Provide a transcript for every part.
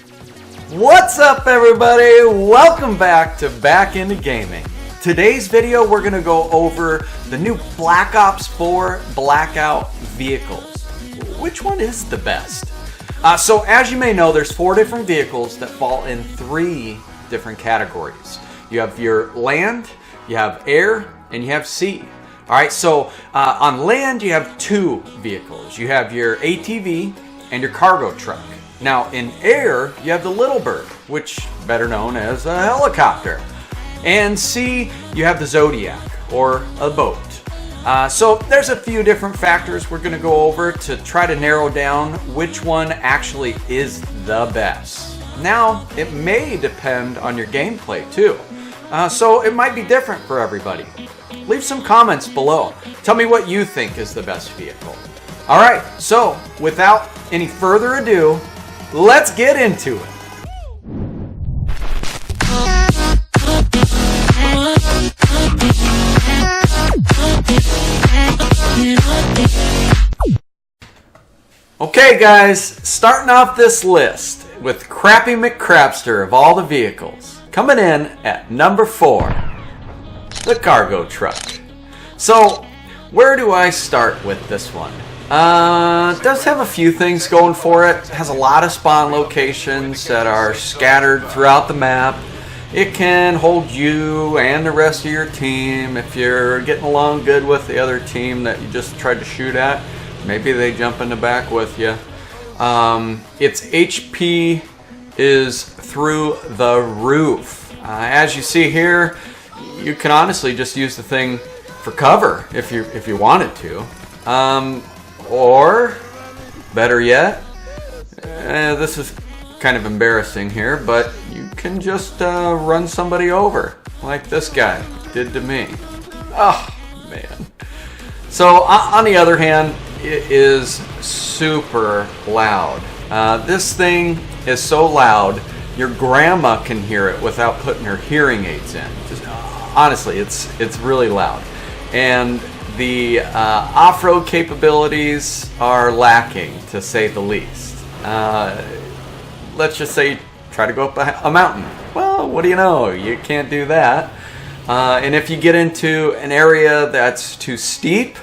What's up, everybody? Welcome back to Back Into Gaming. Today's video, we're going to go over the new Black Ops 4 Blackout vehicles. Which one is the best? So as you may know, there's 4 different vehicles that fall in 3 different categories. You have your land, you have air, and you have sea. All right, so on land, you have 2 vehicles. You have your ATV and your cargo truck. Now in air, you have the Little Bird, which better known as a helicopter. And sea, you have the Zodiac, or a boat. So there's a few different factors we're gonna go over to try to narrow down which one actually is the best. Now, it may depend on your gameplay too. So it might be different for everybody. Leave some comments below. Tell me what you think is the best vehicle. All right, so without any further ado, let's get into it. Okay guys, starting off this list with Crappy McCrapster of all the vehicles. Coming in at number 4, the cargo truck. So, where do I start with this one? It does have a few things going for it. It has a lot of spawn locations that are scattered throughout the map. It can hold you and the rest of your team if you're getting along good with the other team that you just tried to shoot at. Maybe they jump in the back with you. Its HP is through the roof. As you see here, you can honestly just use the thing for cover if you wanted to. Or, better yet, this is kind of embarrassing here, but you can just run somebody over, like this guy did to me. Oh, man. So, on the other hand, it is super loud. This thing is so loud, your grandma can hear it without putting her hearing aids in. Just, honestly, it's really loud. And the off-road capabilities are lacking, to say the least. Let's just say try to go up a mountain. Well, what do you know? You can't do that. And if you get into an area that's too steep,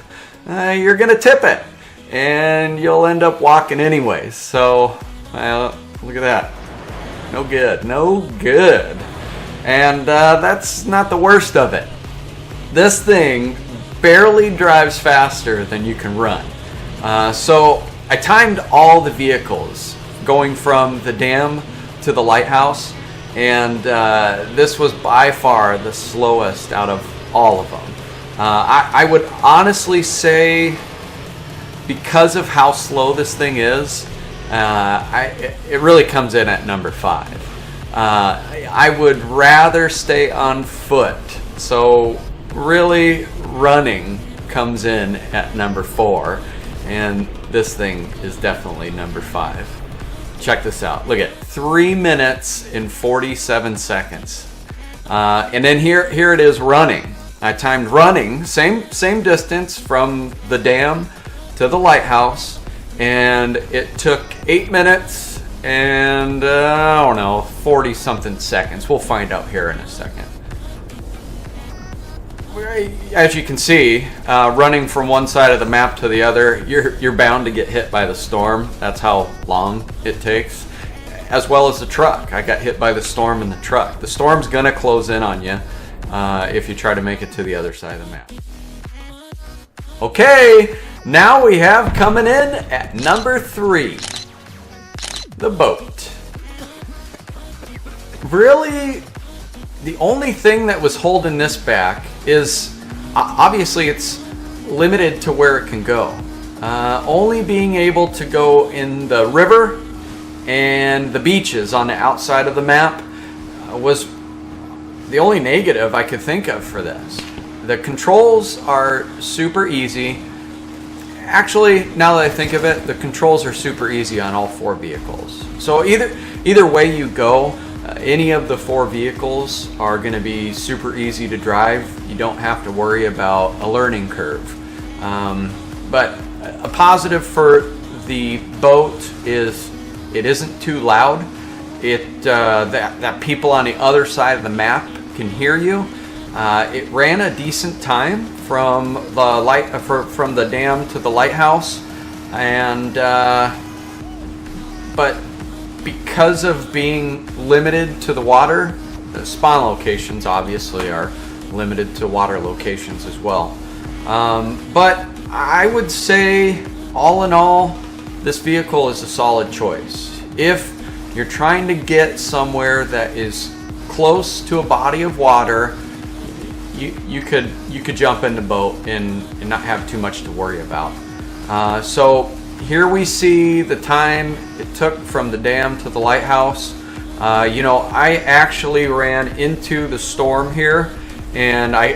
you're going to tip it. And you'll end up walking anyways. So, look at that. No good. No good. And that's not the worst of it. This thing barely drives faster than you can run. So I timed all the vehicles going from the dam to the lighthouse, and this was by far the slowest out of all of them. I would honestly say, because of how slow this thing is, it really comes in at number 5. I would rather stay on foot. So really, running comes in at number 4, and this thing is definitely number 5. Check this out. Look at 3 minutes and 47 seconds. And then here it is running. I timed running, same distance from the dam to the lighthouse, and it took 8 minutes and I don't know, 40 something seconds. We'll find out here in a second. As you can see, running from one side of the map to the other, you're bound to get hit by the storm. That's how long it takes. As well as the truck. I got hit by the storm in the truck. The storm's gonna close in on you if you try to make it to the other side of the map. Okay, now we have coming in at number 3, the boat. Really, the only thing that was holding this back is, obviously it's limited to where it can go. Only being able to go in the river and the beaches on the outside of the map was the only negative I could think of for this. The controls are super easy. Actually, now that I think of it, the controls are super easy on all 4 vehicles. So either way you go, any of the 4 vehicles are going to be super easy to drive. You don't have to worry about a learning curve. But a positive for the boat is it isn't too loud. that people on the other side of the map can hear you. It ran a decent time from the dam to the lighthouse, and but because of being limited to the water, the spawn locations obviously are limited to water locations as well. But I would say, all in all, this vehicle is a solid choice. If you're trying to get somewhere that is close to a body of water, you could jump in the boat and not have too much to worry about. So here we see the time it took from the dam to the lighthouse. I actually ran into the storm here, and I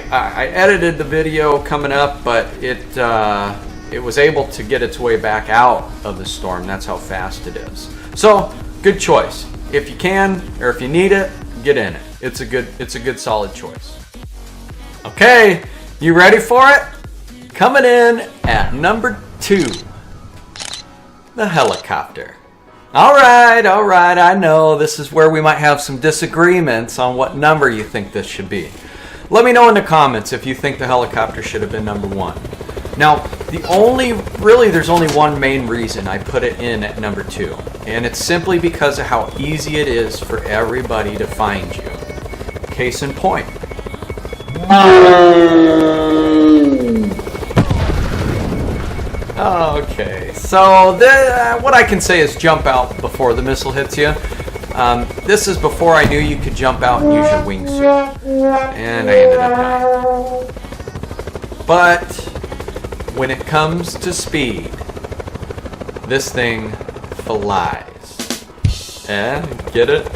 edited the video coming up, but it was able to get its way back out of the storm. That's how fast it is. So good choice. If you can, or if you need it, get in it. It's a good solid choice. Okay, you ready for it? Coming in at number 2, the helicopter. All right, I know this is where we might have some disagreements on what number you think this should be. Let me know in the comments if you think the helicopter should have been number 1. Now, there's only one main reason I put it in at number 2, and it's simply because of how easy it is for everybody to find you. Case in point. Okay, so what I can say is jump out before the missile hits you. This is before I knew you could jump out and use your wingsuit, and I ended up dying. But when it comes to speed, this thing flies. Get it?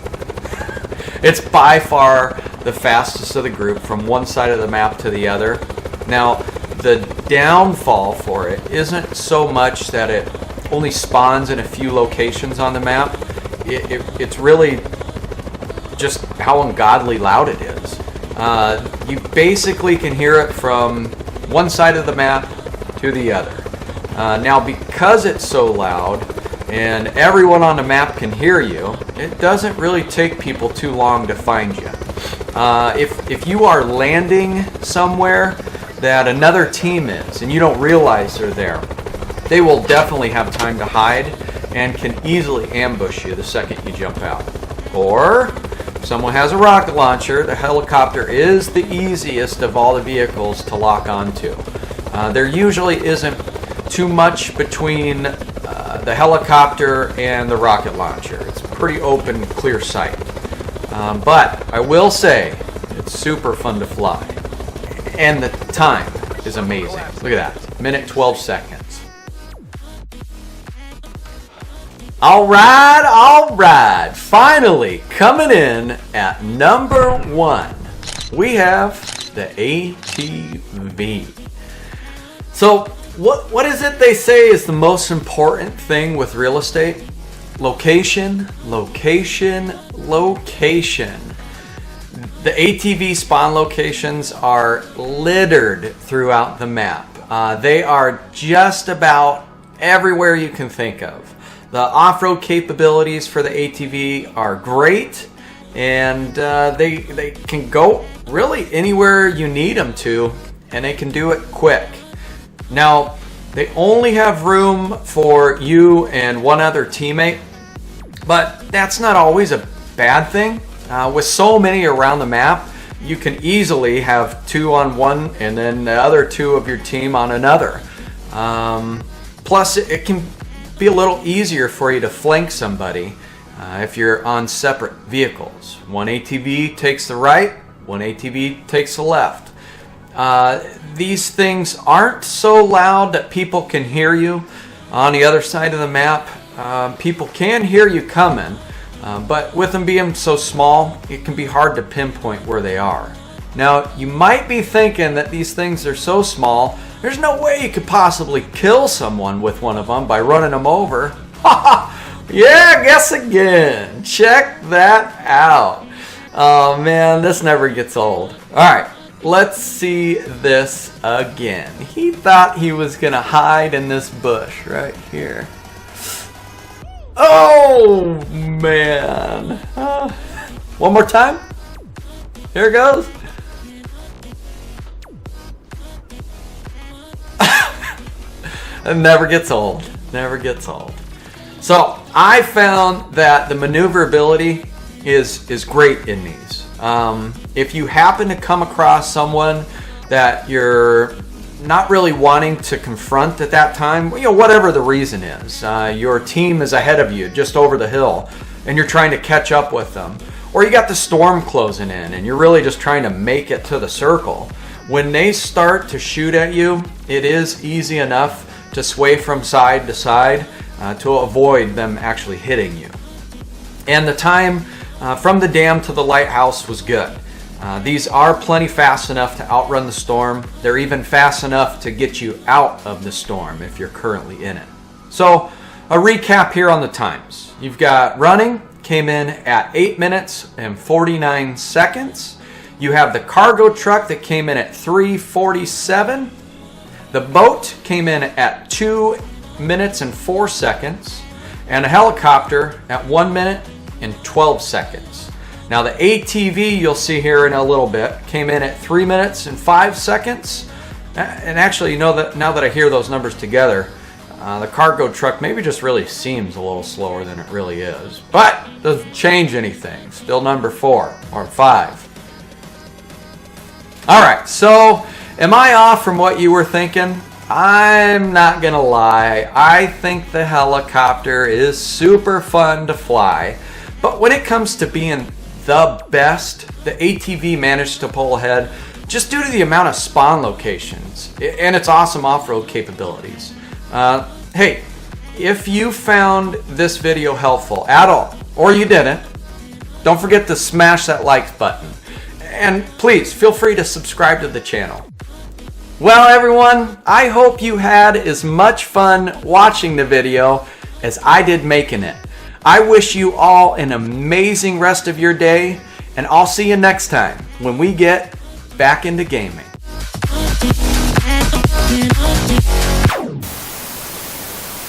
It's by far the fastest of the group from one side of the map to the other. Now, the downfall for it isn't so much that it only spawns in a few locations on the map. It's really just how ungodly loud it is. You basically can hear it from one side of the map to the other. Now, because it's so loud and everyone on the map can hear you, it doesn't really take people too long to find you. If you are landing somewhere that another team is and you don't realize they're there, they will definitely have time to hide and can easily ambush you the second you jump out. Or if someone has a rocket launcher, the helicopter is the easiest of all the vehicles to lock onto. There usually isn't too much between the helicopter and the rocket launcher. It's pretty open, clear sight. But I will say, it's super fun to fly. And the time is amazing. Look at that, minute 12 seconds. All right. Finally, coming in at number 1, we have the ATV. So, what is it they say is the most important thing with real estate? Location, location, location. The ATV spawn locations are littered throughout the map. They are just about everywhere you can think of. The off-road capabilities for the ATV are great, and they can go really anywhere you need them to, and they can do it quick. Now, they only have room for you and one other teammate, but that's not always a bad thing. With so many around the map, you can easily have 2 on one and then the other 2 of your team on another. Plus, it can be a little easier for you to flank somebody if you're on separate vehicles. One ATV takes the right, one ATV takes the left. These things aren't so loud that people can hear you. On the other side of the map, people can hear you coming, but with them being so small, it can be hard to pinpoint where they are. Now, you might be thinking that these things are so small, there's no way you could possibly kill someone with one of them by running them over. Yeah, guess again. Check that out. Oh man, this never gets old. Alright, let's see this again. He thought he was gonna hide in this bush right here. Oh, man. One more time. Here it goes. It never gets old. Never gets old. So I found that the maneuverability is great in these. If you happen to come across someone that you're not really wanting to confront at that time, whatever the reason is, your team is ahead of you just over the hill and you're trying to catch up with them, or you got the storm closing in and you're really just trying to make it to the circle. When they start to shoot at you, it is easy enough to sway from side to side to avoid them actually hitting you. And the time from the dam to the lighthouse was good. These are plenty fast enough to outrun the storm. They're even fast enough to get you out of the storm if you're currently in it. So a recap here on the times. You've got running, came in at 8 minutes and 49 seconds. You have the cargo truck that came in at 3:47. The boat came in at 2 minutes and 4 seconds. And a helicopter at 1 minute and 12 seconds. Now the ATV, you'll see here in a little bit, came in at 3 minutes and 5 seconds. And actually, now that I hear those numbers together, the cargo truck maybe just really seems a little slower than it really is. But doesn't change anything. Still number 4 or 5. All right, so am I off from what you were thinking? I'm not gonna lie. I think the helicopter is super fun to fly. But when it comes to being the best, the ATV managed to pull ahead just due to the amount of spawn locations and its awesome off-road capabilities. Hey, if you found this video helpful at all, or you didn't, don't forget to smash that like button. And please feel free to subscribe to the channel. Well, everyone, I hope you had as much fun watching the video as I did making it. I wish you all an amazing rest of your day, and I'll see you next time when we get back into gaming.